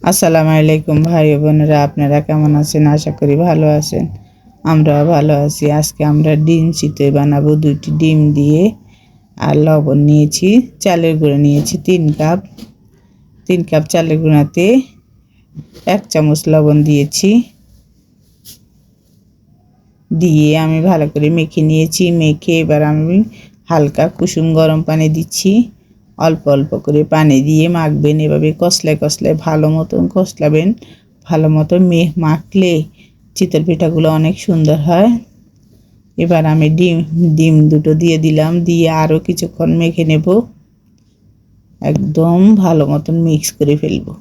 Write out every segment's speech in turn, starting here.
আসসালামু আলাইকুম ভাই ও বোনেরা, আপনারা কেমন আছেন? আশা করি ভালো আছেন। আমরাও ভালো আছি। আজকে আমরা ডিম চিতই বানাবো। 2টি ডিম দিয়ে আর লবণ নিয়েছি, চালের গুঁড়ো নিয়েছি 3 কাপ। 3 কাপ চালের গুঁড়াতে 1 চামচ লবণ দিয়েছি। দিয়ে আমি ভালো করে মেখে নিয়েছি। মেখে এবার আমি হালকা কুসুম গরম পানি দিচ্ছি। অল্প অল্প করে পানি দিয়ে মাখবেন। এভাবে কষলায় কষলায় ভালো মতন কষলাবেন। ভালো মতো মাখলে চিতল পিঠাগুলো অনেক সুন্দর হয়। এবার আমি ডিম দুটো দিয়ে দিলাম। দিয়ে আরও কিছুক্ষণ মেখে নেব। একদম ভালো মতন মিক্স করে ফেলবো।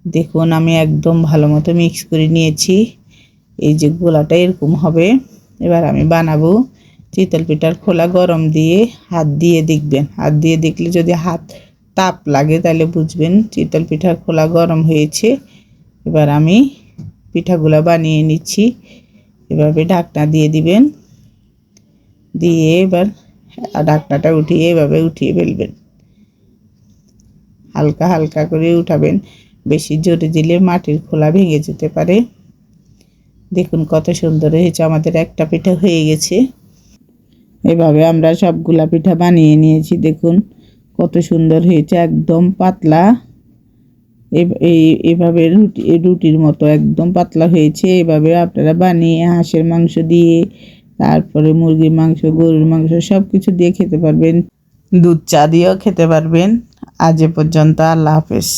দেখুন আমি একদম ভালো মতো মিক্স করে নিয়েছি। এই যে গোলাটা এরকম হবে। এবার আমি বানাবো। চিতল পিঠার খোলা গরম দিয়ে হাত দিয়ে দেখবেন। হাত দিয়ে দেখলে যদি হাত তাপ লাগে তাহলে বুঝবেন চিতল পিঠার খোলা গরম হয়েছে। এবার আমি পিঠাগুলো বানিয়ে নিচ্ছি। এভাবে ঢাকনা দিয়ে দিবেন। দিয়ে এবার ঢাকনাটা উঠিয়ে এভাবে উঠিয়ে ফেলবেন। হালকা হালকা করে উঠাবেন। বেশি জোরে দিলে মাটির খোলা ভেঙে যেতে পারে। দেখুন কত সুন্দর হয়েছে। আমাদের একটা পিঠা হয়ে গেছে। এভাবে আমরা সবগুলা পিঠা বানিয়ে নিয়েছি। দেখুন কত সুন্দর হয়েছে, একদম পাতলা। এভাবে রুটির মতো একদম পাতলা হয়েছে। এভাবে আপনারা বানিয়ে হাঁসের মাংস দিয়ে, তারপরে মুরগির মাংস, গরুর মাংস সব কিছু দিয়ে খেতে পারবেন। দুধ চা দিয়েও খেতে পারবেন। আজ এ পর্যন্ত, আল্লাহ হাফেজ।